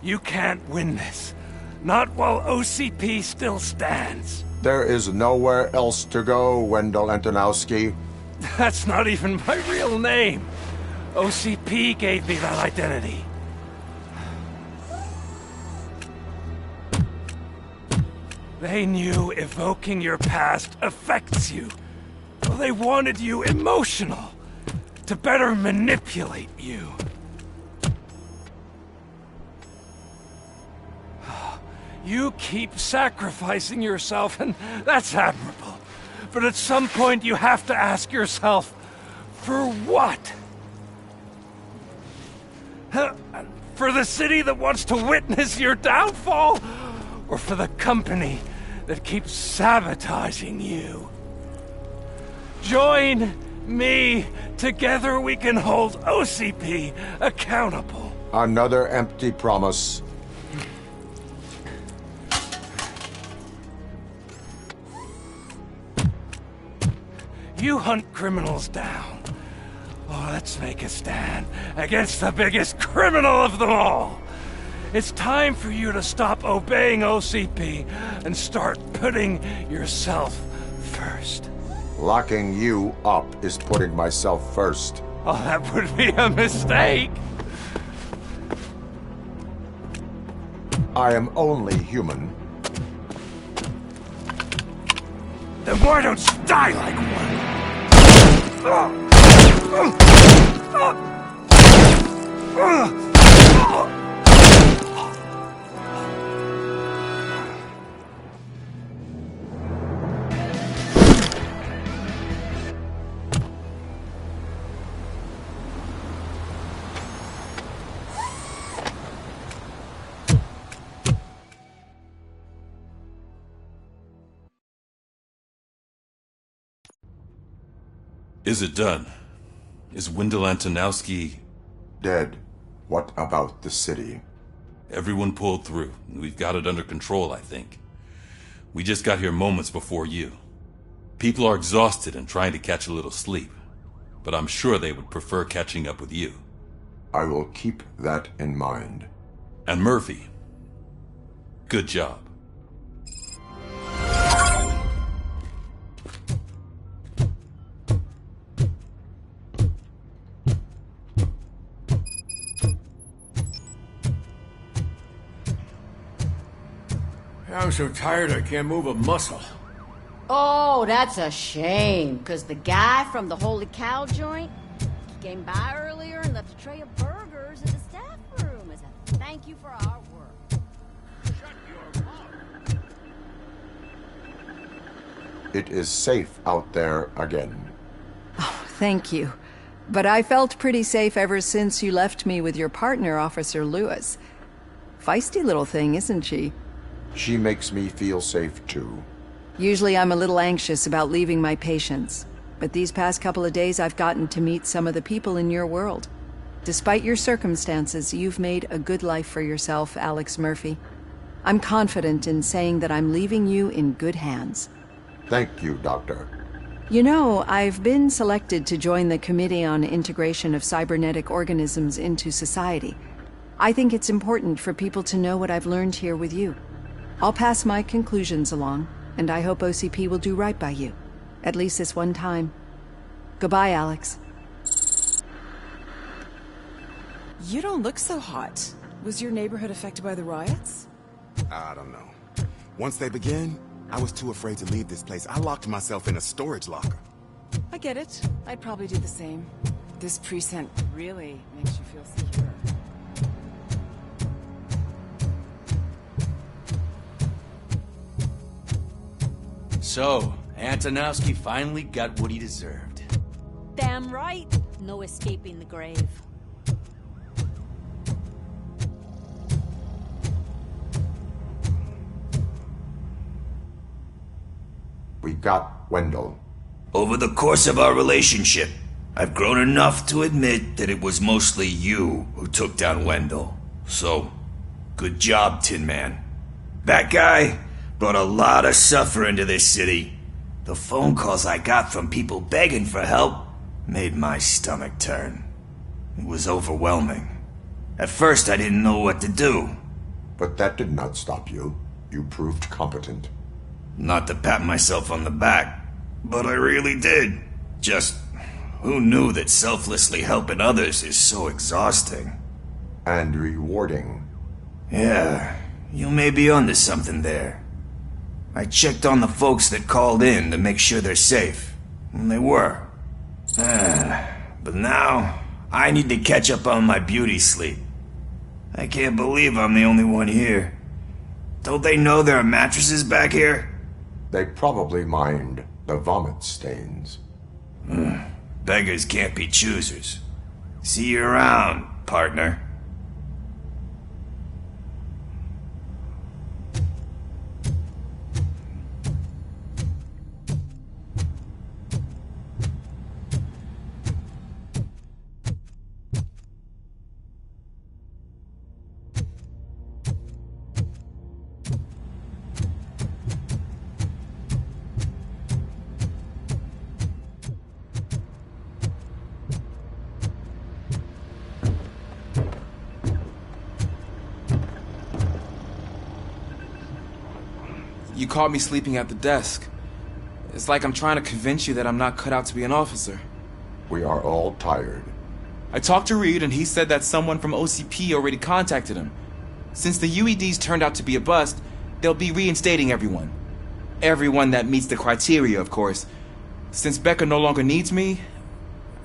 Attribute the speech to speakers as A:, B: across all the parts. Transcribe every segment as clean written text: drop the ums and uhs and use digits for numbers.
A: You can't win this. Not while OCP still stands.
B: There is nowhere else to go, Wendell Antonowski.
A: That's not even my real name. OCP gave me that identity. They knew evoking your past affects you. Well, they wanted you emotional, to better manipulate you. You keep sacrificing yourself, and that's admirable. But at some point you have to ask yourself, for what? For the city that wants to witness your downfall? Or for the company that keeps sabotaging you? Join me. Together we can hold OCP accountable.
B: Another empty promise.
A: You hunt criminals down. Oh, let's make a stand against the biggest criminal of them all. It's time for you to stop obeying OCP and start putting yourself first.
B: Locking you up is putting myself first.
A: Oh, that would be a mistake.
B: I am only human.
A: Then why don't you die like one?
C: Is it done? Is Wendell Antonowski...
B: Dead. What about the city?
C: Everyone pulled through. We've got it under control, I think. We just got here moments before you. People are exhausted and trying to catch a little sleep. But I'm sure they would prefer catching up with you.
B: I will keep that in mind.
C: And Murphy. Good job.
D: I'm so tired I can't move a muscle.
E: Oh, that's a shame, because the guy from the Holy Cow joint came by earlier and left a tray of burgers in the staff room as a thank you for our work.
D: Shut your mouth.
B: It is safe out there again.
F: Oh, thank you. But I felt pretty safe ever since you left me with your partner, Officer Lewis. Feisty little thing, isn't she?
B: She makes me feel safe too.
F: Usually I'm a little anxious about leaving my patients, but these past couple of days I've gotten to meet some of the people in your world. Despite your circumstances, you've made a good life for yourself, Alex Murphy. I'm confident in saying that I'm leaving you in good hands.
B: Thank you, Doctor.
F: You know, I've been selected to join the Committee on Integration of Cybernetic Organisms into Society. I think it's important for people to know what I've learned here with you. I'll pass my conclusions along, and I hope OCP will do right by you. At least this one time. Goodbye, Alex.
G: You don't look so hot. Was your neighborhood affected by the riots?
H: I don't know. Once they begin, I was too afraid to leave this place. I locked myself in a storage locker.
G: I get it. I'd probably do the same. This precinct really makes you feel secure.
I: So, Antonowski finally got what he deserved.
J: Damn right. No escaping the grave.
B: We got Wendell.
K: Over the course of our relationship, I've grown enough to admit that it was mostly you who took down Wendell. So, good job, Tin Man. That guy brought a lot of suffering to this city. The phone calls I got from people begging for help made my stomach turn. It was overwhelming. At first I didn't know what to do.
B: But that did not stop you. You proved competent.
K: Not to pat myself on the back, but I really did. Just, who knew that selflessly helping others is so exhausting?
B: And rewarding.
K: Yeah, you may be onto something there. I checked on the folks that called in to make sure they're safe, and they were. But now, I need to catch up on my beauty sleep. I can't believe I'm the only one here. Don't they know there are mattresses back here?
B: They probably mind the vomit stains.
K: Beggars can't be choosers. See you around, partner.
L: You caught me sleeping at the desk. It's like I'm trying to convince you that I'm not cut out to be an officer.
B: We are all tired.
L: I talked to Reed and he said that someone from OCP already contacted him. Since the UEDs turned out to be a bust, they'll be reinstating everyone. Everyone that meets the criteria, of course. Since Becca no longer needs me,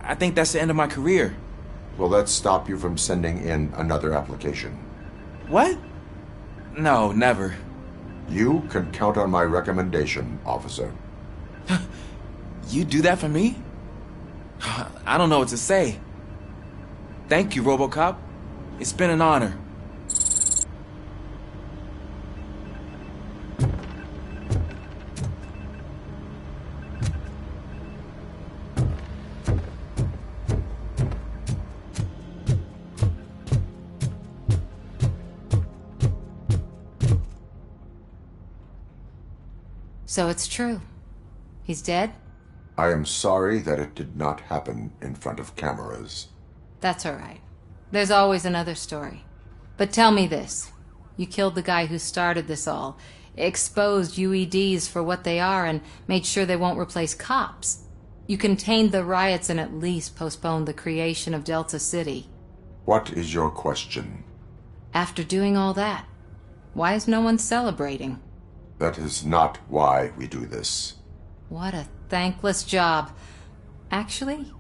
L: I think that's the end of my career.
B: Will that stop you from sending in another application?
L: What? No, never.
B: You can count on my recommendation, officer.
L: You do that for me? I don't know what to say. Thank you, RoboCop. It's been an honor.
E: So it's true. He's dead?
B: I am sorry that it did not happen in front of cameras.
E: That's all right. There's always another story. But tell me this. You killed the guy who started this all, exposed UEDs for what they are, and made sure they won't replace cops. You contained the riots and at least postponed the creation of Delta City.
B: What is your question?
E: After doing all that, why is no one celebrating?
B: That is not why we do this.
E: What a thankless job. Actually,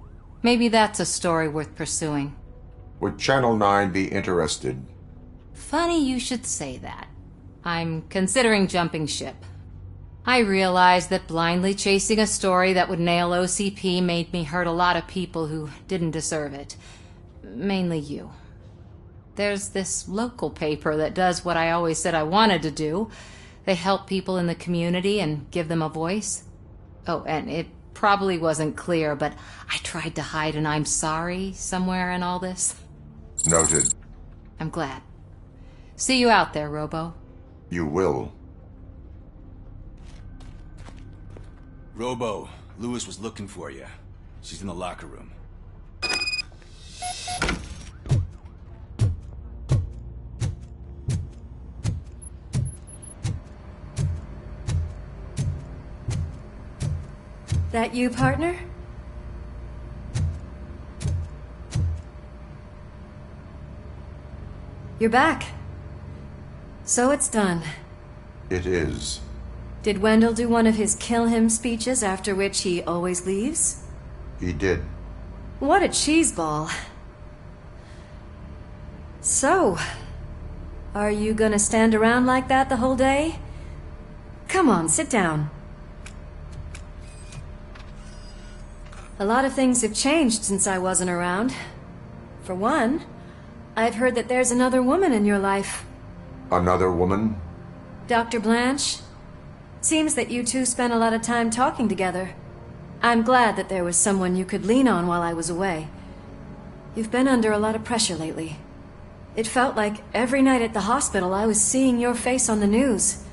E: maybe that's a story worth pursuing.
B: Would Channel 9 be interested?
E: Funny you should say that. I'm considering jumping ship. I realize that blindly chasing a story that would nail OCP made me hurt a lot of people who didn't deserve it. Mainly you. There's this local paper that does what I always said I wanted to do. They help people in the community and give them a voice. Oh, and it probably wasn't clear, but I tried to hide an I'm sorry somewhere in all this.
B: Noted.
E: I'm glad. See you out there, Robo.
B: You will.
I: Robo, Lewis was looking for you. She's in the locker room.
M: That you, partner? You're back. So it's done.
B: It is.
M: Did Wendell do one of his kill him speeches after which he always leaves?
B: He did.
M: What a cheeseball. So, are you gonna stand around like that the whole day? Come on, sit down. A lot of things have changed since I wasn't around. For one, I've heard that there's another woman in your life.
B: Another woman?
M: Dr. Blanche? Seems that you two spent a lot of time talking together. I'm glad that there was someone you could lean on while I was away. You've been under a lot of pressure lately. It felt like every night at the hospital I was seeing your face on the news.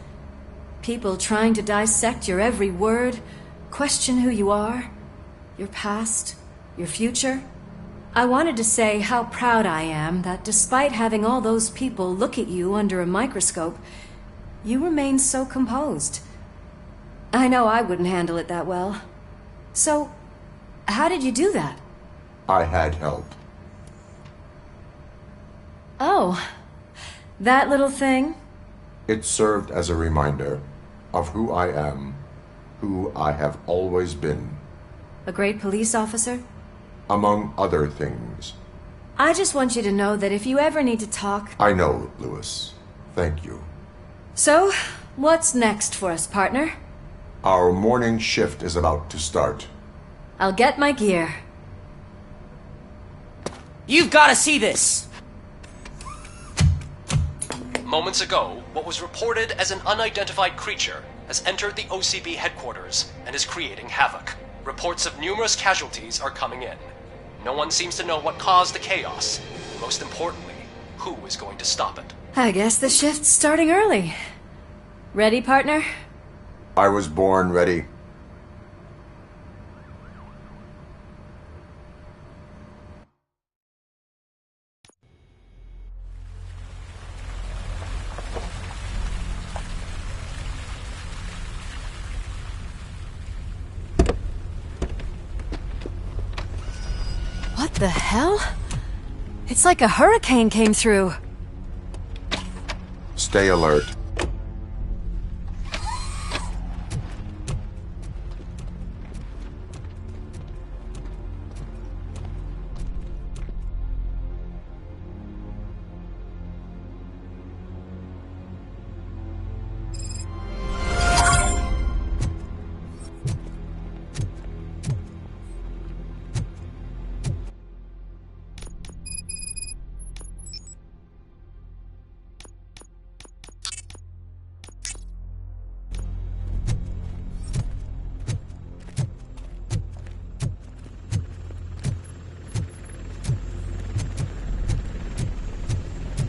M: People trying to dissect your every word, question who you are, your past, your future. I wanted to say how proud I am that despite having all those people look at you under a microscope, you remain so composed. I know I wouldn't handle it that well. So, how did you do that?
B: I had help.
M: Oh, that little thing?
B: It served as a reminder of who I am, who I have always been.
M: A great police officer?
B: Among other things.
M: I just want you to know that if you ever need to talk...
B: I know, Lewis. Thank you.
M: So, what's next for us, partner?
B: Our morning shift is about to start.
M: I'll get my gear.
N: You've got to see this! Moments ago, what was reported as an unidentified creature has entered the OCP headquarters and is creating havoc. Reports of numerous casualties are coming in. No one seems to know what caused the chaos. Most importantly, who is going to stop it?
M: I guess the shift's starting early. Ready, partner?
B: I was born ready.
M: What the hell? It's like a hurricane came through.
B: Stay alert.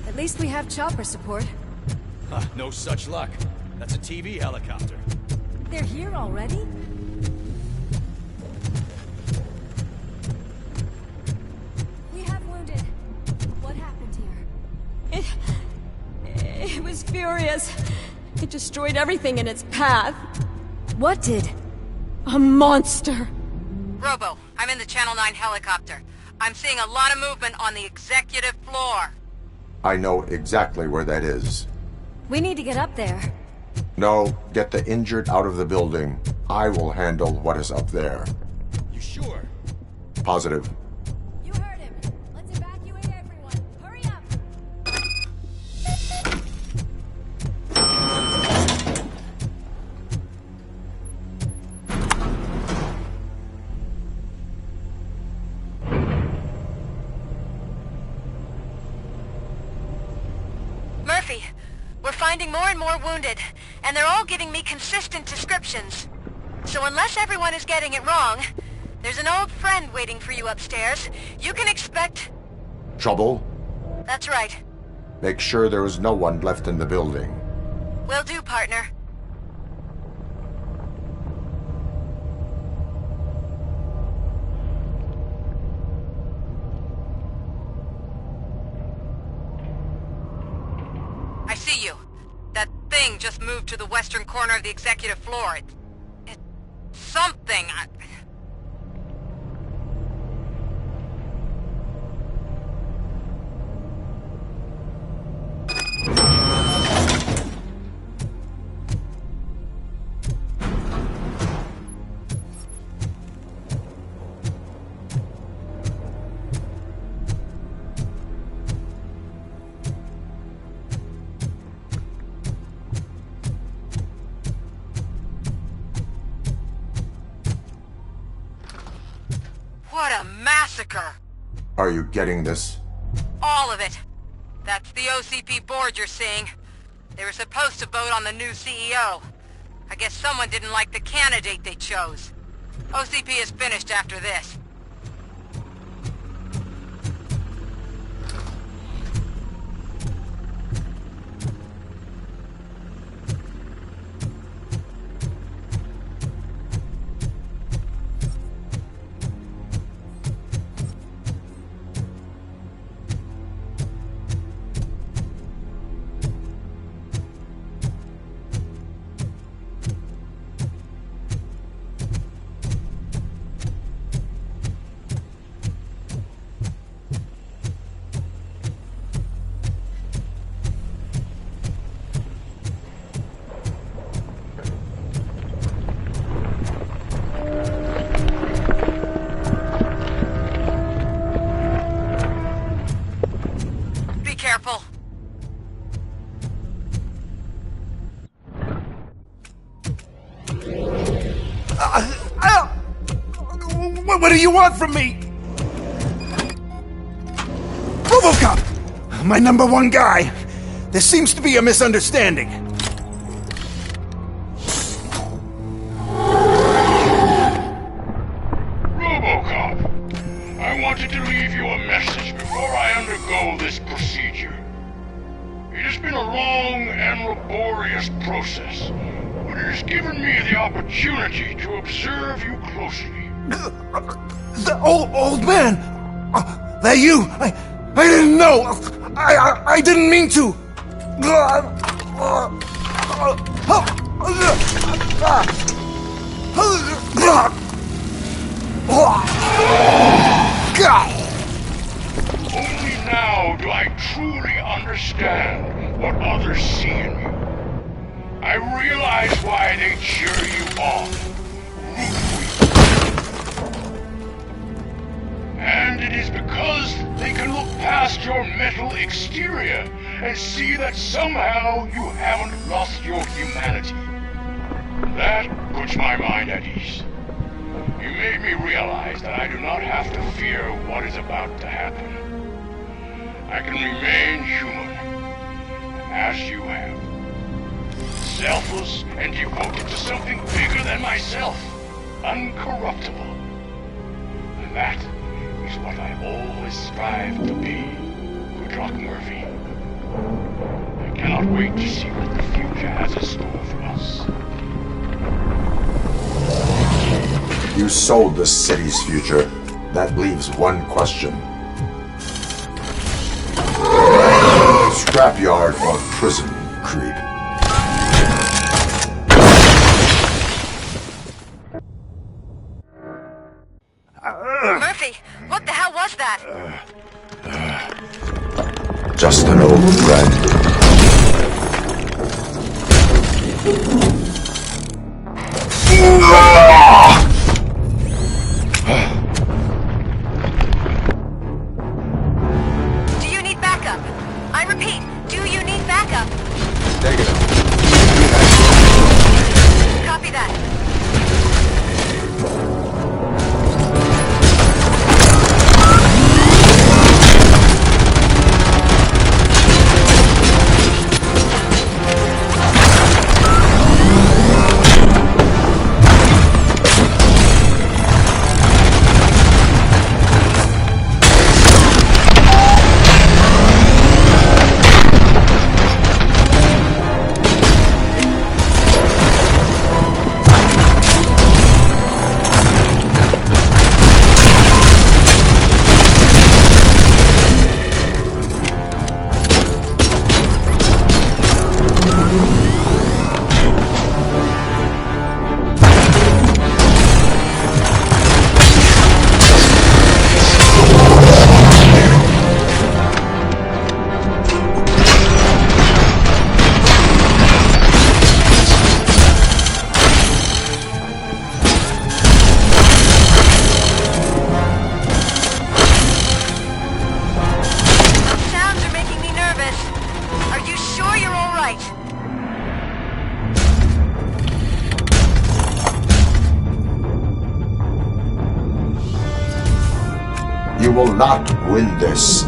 M: At least we have chopper support.
I: No such luck. That's a TV helicopter.
M: They're here already? We have wounded. What happened here?
J: It was furious. It destroyed everything in its path.
M: What did?
J: A monster.
O: Robo, I'm in the Channel 9 helicopter. I'm seeing a lot of movement on the executive floor.
B: I know exactly where that is.
M: We need to get up there.
B: No, get the injured out of the building. I will handle what is up there.
I: You sure?
B: Positive.
M: You heard him. Let's evacuate everyone. Hurry up.
O: Murphy, we're finding more and more wounded, and they're all giving me consistent descriptions. So unless everyone is getting it wrong, there's an old friend waiting for you upstairs. You can expect...
B: Trouble?
O: That's right.
B: Make sure there is no one left in the building.
O: Will do, partner. I see you. That thing just moved to the western corner of the executive floor. It's something. What a massacre!
B: Are you getting this?
O: All of it. That's the OCP board you're seeing. They were supposed to vote on the new CEO. I guess someone didn't like the candidate they chose. OCP is finished after this.
A: do you want from me? RoboCop! My #1 guy. There seems to be a misunderstanding.
P: RoboCop, I wanted to leave you a message before I undergo this procedure. It has been a long and laborious process, but it has given me the opportunity to observe you closely.
A: The old man! That you! I didn't know! I didn't mean to!
P: Only now do I truly understand what others see in you. I realize why they cheer you on, root for you. And it is because they can look past your metal exterior and see that somehow you haven't lost your humanity. That puts my mind at ease. You made me realize that I do not have to fear what is about to happen. I can remain human, as you have. Selfless and devoted to something bigger than myself. Uncorruptible. And that is what I always strive to be, Goodrock Murphy. I cannot wait to see what the future has in store for us.
B: You sold the city's future. That leaves one question. Scrapyard or prison, creep?
O: Murphy, what the hell was that?
B: Just an old friend.
O: Do you need backup? I repeat, do you need backup?
H: Negative.
O: Copy that.
B: You will not win this.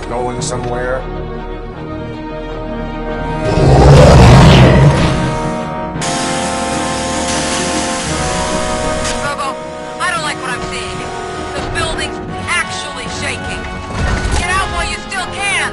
B: going somewhere?
O: Robo, I don't like what I'm seeing. The building's actually shaking. Get out while you still can!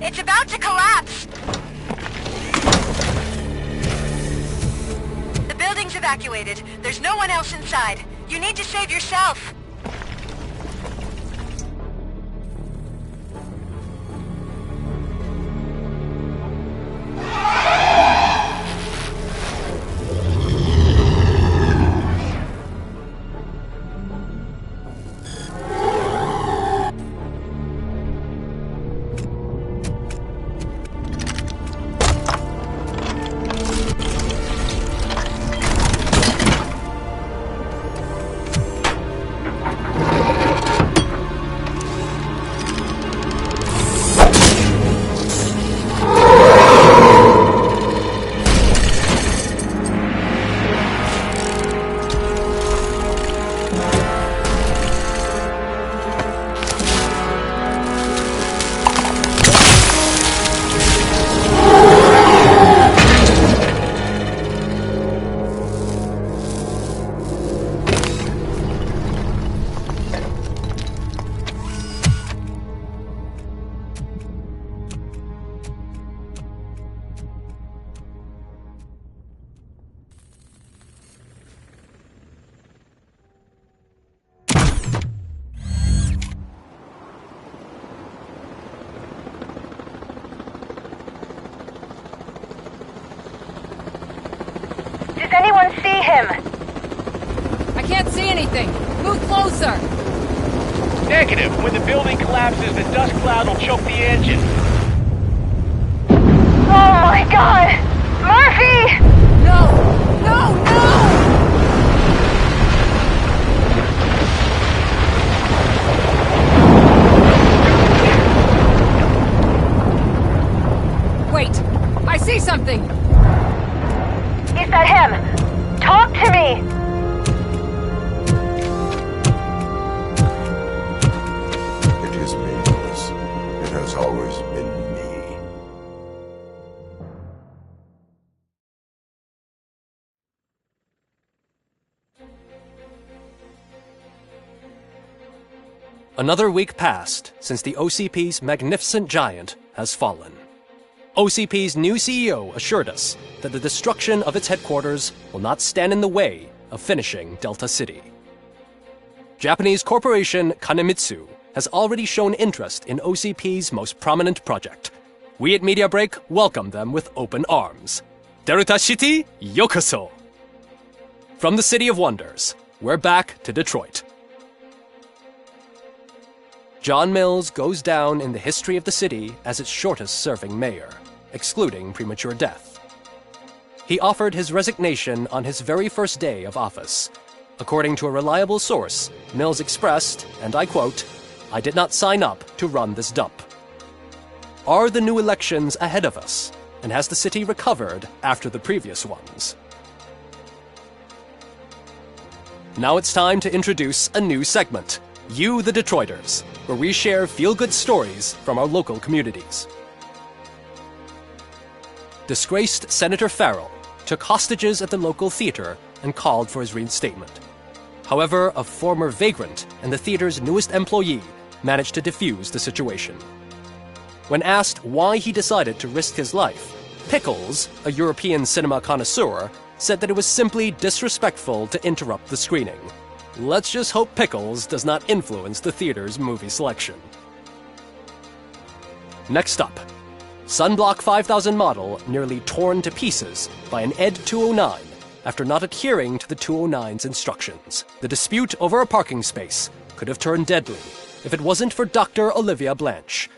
O: It's about to collapse! The building's evacuated. There's no one else inside. You need to save yourself. Does anyone see him?
Q: I can't see anything. Move closer.
R: Negative. When the building collapses, the dust cloud will choke the engine.
O: Oh my god! Murphy!
Q: No! No! No! Wait! I see something!
O: Is that him? Talk to me!
B: It is me, Alice. It has always been me.
N: Another week passed since the OCP's magnificent giant has fallen. OCP's new CEO assured us that the destruction of its headquarters will not stand in the way of finishing Delta City. Japanese corporation Kanemitsu has already shown interest in OCP's most prominent project. We at Media Break welcome them with open arms. Delta City, yokoso! From the City of Wonders, we're back to Detroit. John Mills goes down in the history of the city as its shortest-serving mayor, excluding premature death. He offered his resignation on his very first day of office. According to a reliable source, Mills expressed, and I quote, "I did not sign up to run this dump." Are the new elections ahead of us? And has the city recovered after the previous ones? Now it's time to introduce a new segment, You the Detroiters, where we share feel-good stories from our local communities. Disgraced Senator Farrell took hostages at the local theater and called for his reinstatement. However, a former vagrant and the theater's newest employee managed to defuse the situation. When asked why he decided to risk his life, Pickles, a European cinema connoisseur, said that it was simply disrespectful to interrupt the screening. Let's just hope Pickles does not influence the theater's movie selection. Next up, Sunblock 5000 model nearly torn to pieces by an ED 209 after not adhering to the 209's instructions. The dispute over a parking space could have turned deadly if it wasn't for Dr. Olivia Blanche,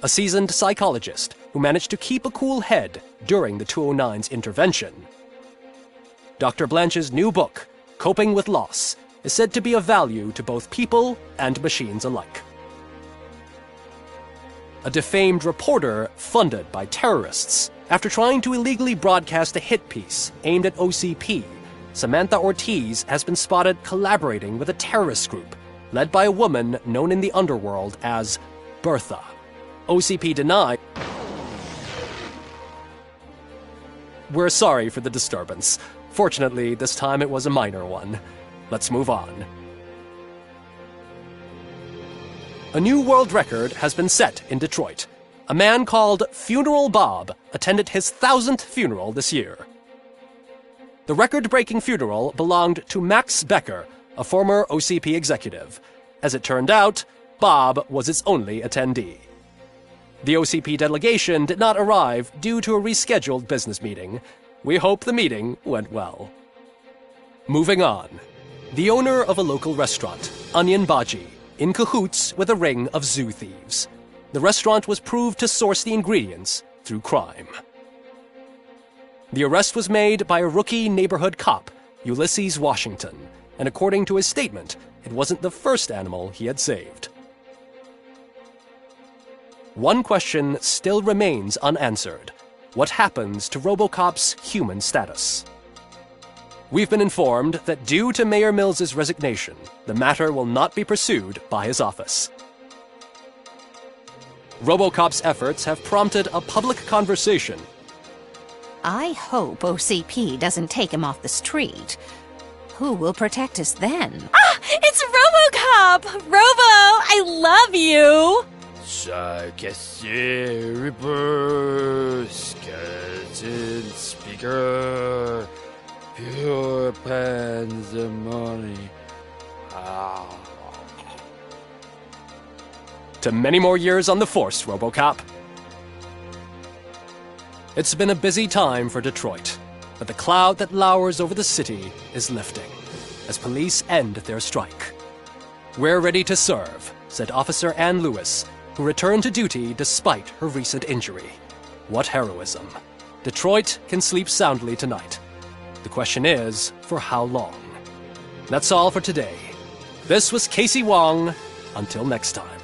N: a seasoned psychologist who managed to keep a cool head during the 209's intervention. Dr. Blanche's new book, Coping with Loss, is said to be of value to both people and machines alike. A defamed reporter funded by terrorists after trying to illegally broadcast a hit piece aimed at OCP, Samantha Ortiz has been spotted collaborating with a terrorist group led by a woman known in the underworld as Bertha. OCP denied. We're sorry for the disturbance. Fortunately, this time it was a minor one. Let's move on. A new world record has been set in Detroit. A man called Funeral Bob attended his 1,000th funeral this year. The record-breaking funeral belonged to Max Becker, a former OCP executive. As it turned out, Bob was its only attendee. The OCP delegation did not arrive due to a rescheduled business meeting. We hope the meeting went well. Moving on. The owner of a local restaurant, Onion Baji, in cahoots with a ring of zoo thieves. The restaurant was proved to source the ingredients through crime. The arrest was made by a rookie neighborhood cop, Ulysses Washington, and according to his statement, it wasn't the first animal he had saved. One question still remains unanswered. What happens to RoboCop's human status? We've been informed that due to Mayor Mills's resignation, the matter will not be pursued by his office. RoboCop's efforts have prompted a public conversation.
S: I hope OCP doesn't take him off the street. Who will protect us then?
J: Ah! It's RoboCop! Robo, I love you!
T: Cassier, Reaper, Skeleton, Speaker, Pure Pandemonium.
N: To many more years on the force, RoboCop. It's been a busy time for Detroit, but the cloud that lowers over the city is lifting as police end their strike. We're ready to serve, said Officer Ann Lewis, who returned to duty despite her recent injury. What heroism. Detroit can sleep soundly tonight. The question is, for how long? That's all for today. This was Casey Wong. Until next time.